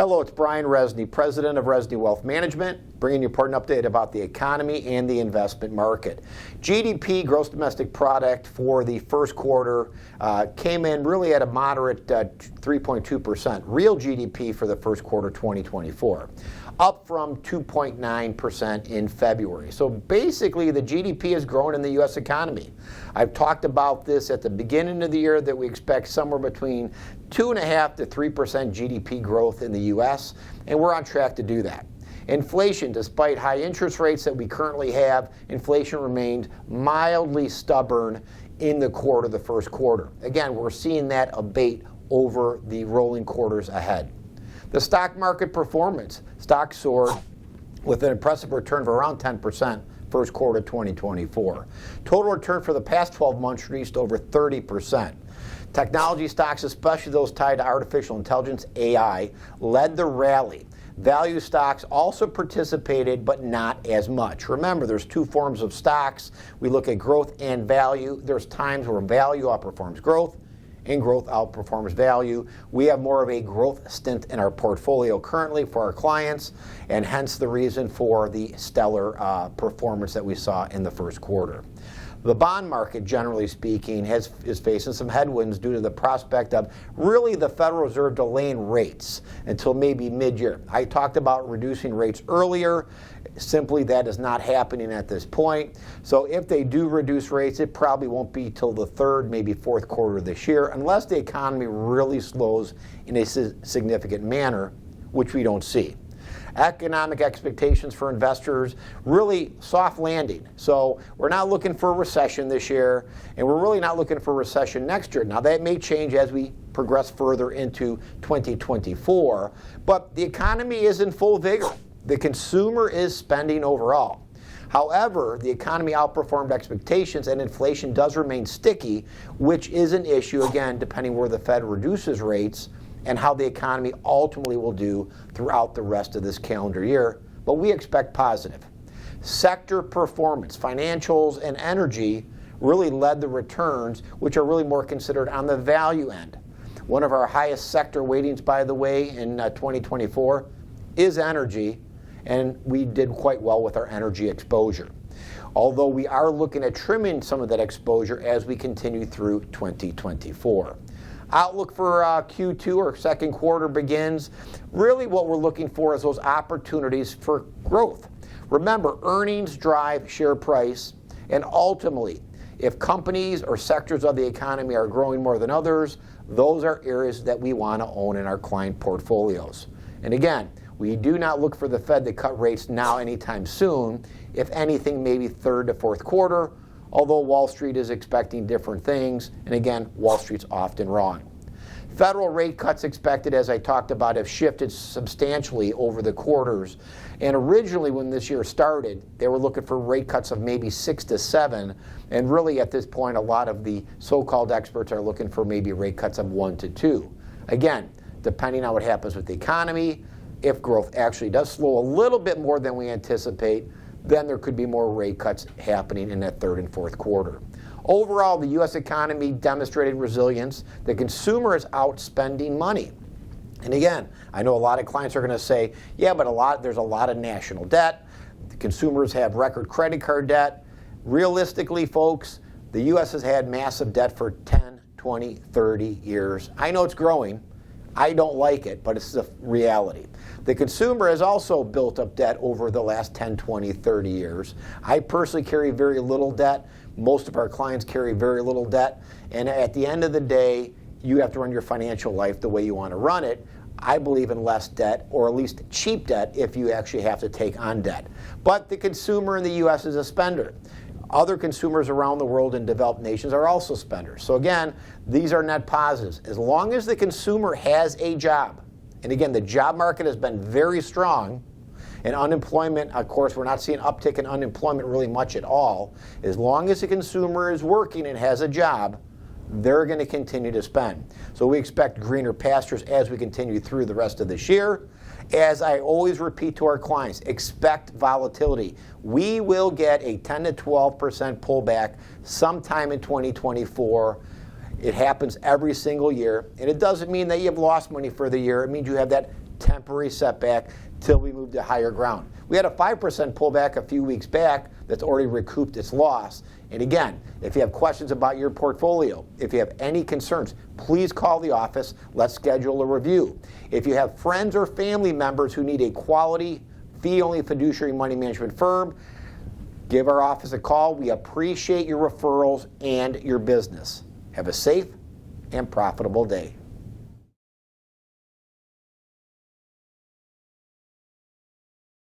Hello, it's Brian Rezny, President of Rezny Wealth Management, bringing you an important update about the economy and the investment market. GDP, gross domestic product, for the first quarter came in really at a moderate 3.2%. Real GDP for the first quarter 2024, up from 2.9% in February. So basically, the GDP has grown in the U.S. economy. I've talked about this at the beginning of the year that we expect somewhere between 2.5% to 3% GDP growth in the U.S., and we're on track to do that. Inflation, despite high interest rates that we currently have, inflation remained mildly stubborn in the first quarter. Again, we're seeing that abate over the rolling quarters ahead. The stock market performance, stocks soared with an impressive return of around 10% first quarter 2024. Total return for the past 12 months reached over 30%. Technology stocks, especially those tied to artificial intelligence, AI, led the rally. Value stocks also participated, but not as much. Remember, there's two forms of stocks. We look at growth and value. There's times where value outperforms growth and growth outperforms value. We have more of a growth stint in our portfolio currently for our clients, and hence the reason for the stellar performance that we saw in the first quarter. The bond market, generally speaking, is facing some headwinds due to the prospect of really the Federal Reserve delaying rates until maybe mid-year. I talked about reducing rates earlier. Simply, that is not happening at this point. So if they do reduce rates, it probably won't be till the third, maybe fourth quarter of this year, unless the economy really slows in a significant manner, which we don't see. Economic expectations for investors, really soft landing. So we're not looking for a recession this year, and we're really not looking for a recession next year. Now, that may change as we progress further into 2024, but the economy is in full vigor. The consumer is spending overall. However, the economy outperformed expectations and inflation does remain sticky, which is an issue, again, depending where the Fed reduces rates and how the economy ultimately will do throughout the rest of this calendar year, but we expect positive. Sector performance, financials and energy really led the returns, which are really more considered on the value end. One of our highest sector weightings, by the way, in 2024 is energy, and we did quite well with our energy exposure. Although we are looking at trimming some of that exposure as we continue through 2024. Outlook for Q2 or second quarter begins. Really what we're looking for is those opportunities for growth. Remember, earnings drive share price, and ultimately, if companies or sectors of the economy are growing more than others, those are areas that we want to own in our client portfolios. And again, we do not look for the Fed to cut rates now anytime soon. If anything, maybe third to fourth quarter, although Wall Street is expecting different things, and again, Wall Street's often wrong. Federal rate cuts expected, as I talked about, have shifted substantially over the quarters. And originally, when this year started, they were looking for rate cuts of maybe 6 to 7. And really, at this point, a lot of the so-called experts are looking for maybe rate cuts of 1 to 2. Again, depending on what happens with the economy, if growth actually does slow a little bit more than we anticipate, then there could be more rate cuts happening in that third and fourth quarter. Overall, the U.S. economy demonstrated resilience. The consumer is out spending money. And again, I know a lot of clients are going to say, yeah, but there's a lot of national debt. The consumers have record credit card debt. Realistically, folks, the U.S. has had massive debt for 10, 20, 30 years. I know it's growing. I don't like it, but it's a reality. The consumer has also built up debt over the last 10, 20, 30 years. I personally carry very little debt. Most of our clients carry very little debt. And at the end of the day, you have to run your financial life the way you want to run it. I believe in less debt, or at least cheap debt, if you actually have to take on debt. But the consumer in the U.S. is a spender. Other consumers around the world in developed nations are also spenders. So again, these are net positives. As long as the consumer has a job, and again, the job market has been very strong, and unemployment, of course, we're not seeing uptick in unemployment really much at all. As long as the consumer is working and has a job, they're going to continue to spend. So we expect greener pastures as we continue through the rest of this year. As I always repeat to our clients, expect volatility. We will get a 10 to 12% pullback sometime in 2024. It happens every single year, and it doesn't mean that you've lost money for the year. It means you have that temporary setback till we move to higher ground. We had a 5% pullback a few weeks back that's already recouped its loss. And again, if you have questions about your portfolio, if you have any concerns, please call the office. Let's schedule a review. If you have friends or family members who need a quality, fee-only fiduciary money management firm, give our office a call. We appreciate your referrals and your business. Have a safe and profitable day.